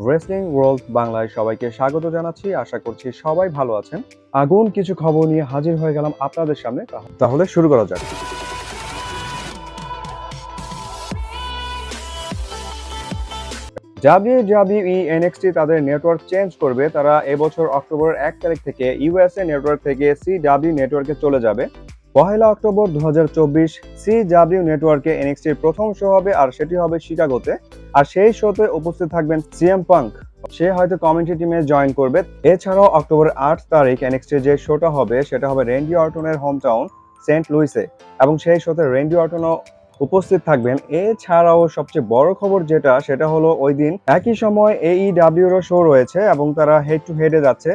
Wrestling world বাংলায় সবাইকে স্বাগত জানাচ্ছি। আশা করছি সবাই ভালো আছেন। আগুন কিছু খবর নিয়ে হাজির হয়ে গেলাম আপনাদের সামনে। তাহলে শুরু করা যাক। WWE NXT তাদের নেটওয়ার্ক চেঞ্জ করবে। তারা এবছর অক্টোবরের ১ তারিখ থেকে ইউএসএ নেটওয়ার্ক থেকে CW নেটওয়ার্কে চলে যাবে। পহেলা অক্টোবর ২০২৪ CW নেটওয়ার্কে NXT-র প্রথম শো হবে, আর সেটি হবে শিকাগোতে। আর সেই শোতে উপস্থিত থাকবেন CM পাঙ্ক। সে হয়তো কমেন্ট্রি টিমে জয়েন করবে। এছাড়াও অক্টোবরের ৮ তারিখ NXT-র যে শোটা হবে সেটা হবে রেন্ডি অর্টনের হোম টাউন সেন্ট লুইসে, এবং সেই শোতে রেন্ডি অর্টনও উপস্থিত থাকবেন। এছাড়াও সবচেয়ে বড় খবর যেটা, সেটা হলো ওই দিন একই সময় AEW-রও শো রয়েছে এবং তারা হেড টু হেডে যাচ্ছে।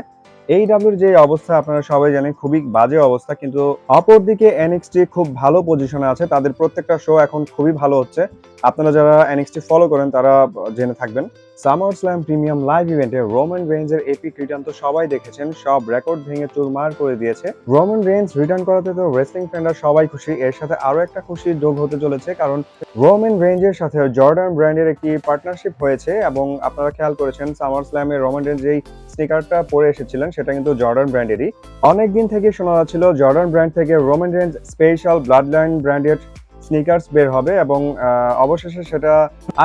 AEW-র যে অবস্থা আপনারা সবাই জানেন, খুবই বাজে অবস্থা, কিন্তু অপরদিকে NXT খুব ভালো পজিশনে আছে। তাদের প্রত্যেকটা শো এখন খুবই ভালো হচ্ছে। আপনারা যারা NXT ফলো করেন তারা জেনে থাকবেন। সামার স্ল্যাম প্রিমিয়াম লাইভ ইভেন্টে রোমান রেঞ্জের এপিক রিটার্ন তো সবাই দেখেছেন, সব রেকর্ড ভেঙে চুরমার করে দিয়েছে। রোমান রেঞ্জ রিটার্ন করাতে তো রেসলিং ফ্যানরা সবাই খুশি। এর সাথে আরো একটা খুশি যোগ হতে চলেছে, কারণ রোমান রেঞ্জের সাথে জর্ডান ব্র্যান্ডের একটি পার্টনারশিপ হয়েছে। এবং আপনারা খেয়াল করেছেন সামার স্ল্যামে রোমান রেঞ্জ যেই স্নিকারটা পরে এসেছিলেন সেটা কিন্তু জর্ডান ব্র্যান্ডেরই। অনেকদিন থেকে শোনা যাচ্ছিল জর্ডান ব্র্যান্ড থেকে Roman range special blood line ব্র্যান্ডের স্নিকার্স বের হবে, এবং অবশেষে সেটা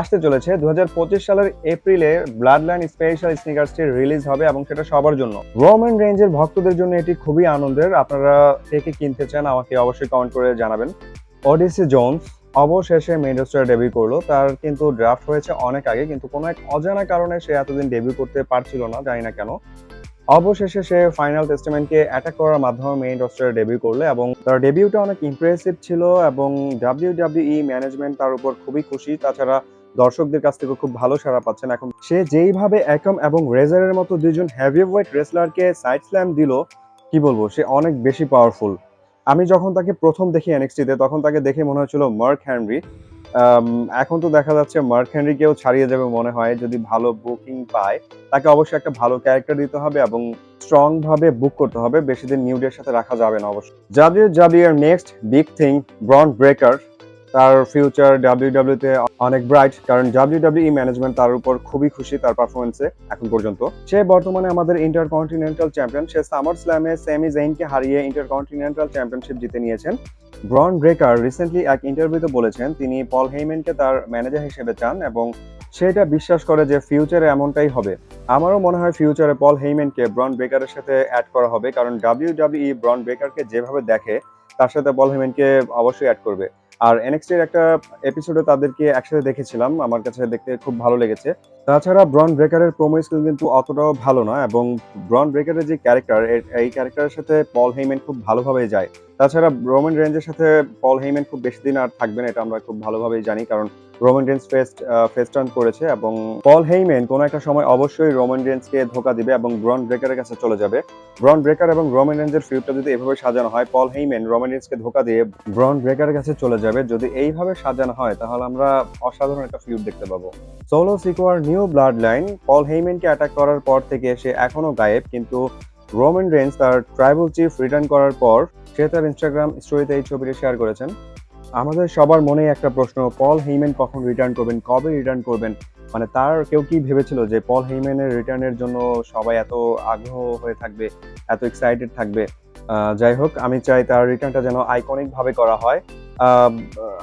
আসতে চলেছে। ২০২৫ সালের এপ্রিলে ব্লাড লাইন স্পেশাল স্নিকার্সটি রিলিজ হবে, এবং সেটা সবার জন্য। রোমান রেঞ্জের ভক্তদের জন্য এটি খুবই আনন্দের। আপনারা কে কে কিনতে চান আমাকে অবশ্যই কমেন্ট করে জানাবেন। ওডিসি জোন্স অবশেষে মেইন রোস্টারে ডেবিউ করলো। তার কিন্তু ড্রাফট হয়েছে অনেক আগে, কিন্তু কোনো এক অজানা কারণে সে এতদিন ডেবিউ করতে পারছিল না, জানি না কেন। অবশেষে সে ফাইনাল টেস্টামেন্টকে অ্যাটাক করার মাধ্যমে মেইন রোস্টারে ডেবিউ করলো, এবং তার ডেবিউটা অনেক ইমপ্রেসিভ ছিল, এবং WWE ম্যানেজমেন্ট তার উপর খুবই খুশি। তাছাড়া দর্শকদের কাছ থেকে খুব ভালো সাড়া পাচ্ছেন। এখন সে যেইভাবে একম এবং রেজারের মতো দুইজন হেভিওয়েট রেসলারকে সাইড স্ল্যাম দিল, কি বলবো, সে অনেক বেশি পাওয়ারফুল। আমি যখন তাকে প্রথম দেখি NXT-তে তখন তাকে দেখে মনে হচ্ছিল মার্ক হেনরি। আম, এখন তো দেখা যাচ্ছে মার্ক হেনরিকেও ছাড়িয়ে যাবে মনে হয়, যদি ভালো বুকিং পায়। তাকে অবশ্যই একটা ভালো ক্যারেক্টার দিতে হবে এবং স্ট্রং ভাবে বুক করতে হবে। বেশি দিন নিউ ডের সাথে রাখা যাবে না অবশ্যই। WWE এর নেক্সট বিগ থিং ব্রন ব্রেকার। তার ফিউচার WWE তে অনেক ব্রাইট, কারণ WWE ম্যানেজমেন্ট তার উপর খুবই খুশি তার পারফরমেন্সে এখন পর্যন্ত। সে বর্তমানে আমাদের ইন্টারকন্টিনেন্টাল চ্যাম্পিয়ন। সে সামার স্ল্যামে স্যামি জেইনকে হারিয়ে ইন্টারকন্টিনেন্টাল চ্যাম্পিয়নশিপ জিতে নিয়েছেন। ব্রন ব্রেকার রিসেন্টলি এক ইন্টারভিউতে বলেছেন তিনি পল হেইম্যানকে তার ম্যানেজার হিসেবে চান, এবং সেটা বিশ্বাস করে যে ফিউচারে এমনটাই হবে। আমারও মনে হয় ফিউচারে পল হেইম্যানকে ব্রন ব্রেকারের সাথে অ্যাড করা হবে, কারণ WWE ব্রন ব্রেকারকে যেভাবে দেখে তার সাথে পল হেইম্যানকে অবশ্যই অ্যাড করবে। আর NXT-র একটা এপিসোডে তাদেরকে একসাথে দেখেছিলাম, আমার কাছে দেখতে খুব ভালো লেগেছে। তাছাড়া ব্রন ব্রেকারের প্রোমো স্কিল কিন্তু অতটাও ভালো নয়, এবং ব্রন ব্রেকারের যে ক্যারেক্টার, এই ক্যারেক্টারের সাথে পল হেইম্যান খুব ভালোভাবেই যায়। তাছাড়া রোমান রেঞ্জের সাথে পল হেইম্যান খুব বেশি দিন আর থাকবেন, এটা আমরা খুব ভালোভাবেই জানি, কারণ রোমান রেঞ্জ ফেস টার্ন করেছে, এবং পল হেইম্যান কোনো একটা সময় অবশ্যই রোমান রেঞ্জকে ধোকা দিবে এবং ব্রন ব্রেকারের কাছে চলে যাবে। ব্রন ব্রেকার এবং রোমান রেঞ্জের ফিউডটা যদি এভাবে সাজানো হয়, পল হেইম্যান রোমান রেঞ্জকে ধোকা দিয়ে ব্রন ব্রেকারের কাছে চলে যাবে, যদি এইভাবে সাজানো হয় তাহলে আমরা অসাধারণ একটা ফিউড দেখতে পাবো। সোলো সিকোয়ার নিউ ব্লাড লাইন পল হেইম্যানকে অ্যাটাক করার পর থেকে সে এখনো গায়েব, কিন্তু রোমান রেঞ্জ তার ট্রাইবাল চিফ রিটার্ন করার পর সে তার ইনস্টাগ্রাম স্টোরিতে এই ছবিটি শেয়ার করেছেন। আমাদের সবার মনে একটা প্রশ্ন, পল হেইম্যান কখন রিটার্ন করবেন, কবে রিটার্ন করবেন? মানে তার কেউ কি ভেবেছিল যে পল হেইম্যানের রিটার্নের জন্য সবাই এত আগ্রহ হয়ে থাকবে, এত এক্সাইটেড থাকবে? যাই হোক, আমি চাই তার রিটার্নটা যেন আইকনিক ভাবে করা হয়। আহ,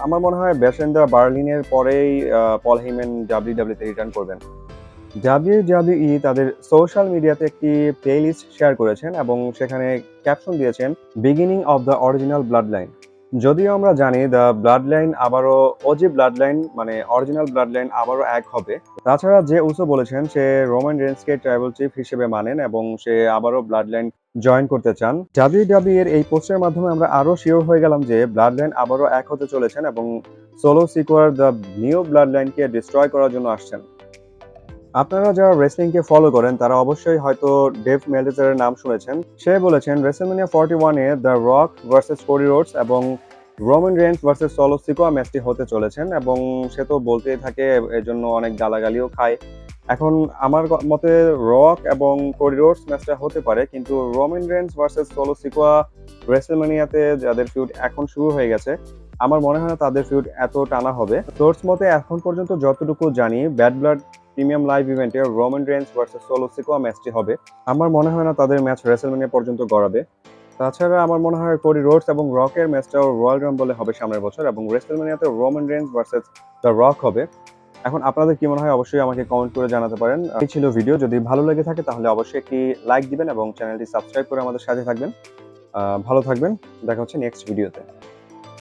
আমার মনে হয় ব্যাশেন্দা বার্লিনের পরেই পল হেইম্যান WWE তে রিটার্ন করবেন। WWE তাদের সোশ্যাল মিডিয়াতে একটি প্লেলিস্ট শেয়ার করেছেন, এবং সেখানে ক্যাপশন দিয়েছেন beginning of the original blood line. যদিও আমরা জানি দ্য ব্লাড লাইন আবারও ওজি ব্লাড লাইন মানে অরিজিনাল ব্লাড লাইন আবারও এক হবে। তাছাড়া যে উসো বলেছেন সে রোমান রেন্সকে ট্রাইবাল চিফ হিসেবে মানেন, এবং সে আবারও ব্লাড লাইন জয়েন করতে চান। WWE এর এই পোস্টের মাধ্যমে আমরা আরো শিওর হয়ে গেলাম যে ব্লাড লাইন আবারও এক হতে চলেছেন, এবং সোলো সিকোয়ার দ্য নিউ ব্লাড লাইনকে ডিস্ট্রয় করার জন্য আসছেন। আপনারা যারা রেসলিংকে ফলো করেন তারা অবশ্যই হয়তো ডেভ মেলটজারের নাম শুনেছেন। সে বলেছেন WrestleMania 41-এ the Rock versus Cody Rhodes এবং Roman Reigns versus Solo Sikoa ম্যাচটি হতে চলেছেন, এবং সে তো বলতেই থাকে, এজন্য অনেক গালাগালিও খায়। এখন আমার মতে রক এবং কোডি রোডস ম্যাচটা হতে পারে, কিন্তু Roman Reigns versus Solo Sikoa WrestleMania-তে যাদের ফিউড এখন শুরু হয়ে গেছে, আমার মনে হয় না তাদের ফিউড এত টানা হবে। সোর্স মতে এখন পর্যন্ত যতটুকু জানি, ব্যাড ব্লাড প্রিমিয়াম লাইভ ইভেন্টে Roman Reigns versus Solo Sikoa ম্যাচটি হবে। আমার মনে হয় না তাদের ম্যাচ রেসলম্যানিয়া পর্যন্ত গড়াবে। তাছাড়া আমার মনে হয় কোডি রোডস এবং রকের ম্যাচটাও রয়্যাল রাম্বলে হবে সামনের বছর এবং রেসলম্যানিয়াতে Roman Reigns versus the Rock হবে। এখন আপনাদের কি মনে হয় অবশ্যই আমাকে কমেন্ট করে জানাতে পারেন। এই ছিল ভিডিও। যদি ভালো লেগে থাকে তাহলে অবশ্যই একটি লাইক দিবেন এবং চ্যানেলটি সাবস্ক্রাইব করে আমাদের সাথে থাকবেন। ভালো থাকবেন। দেখা হচ্ছে নেক্সট ভিডিওতে।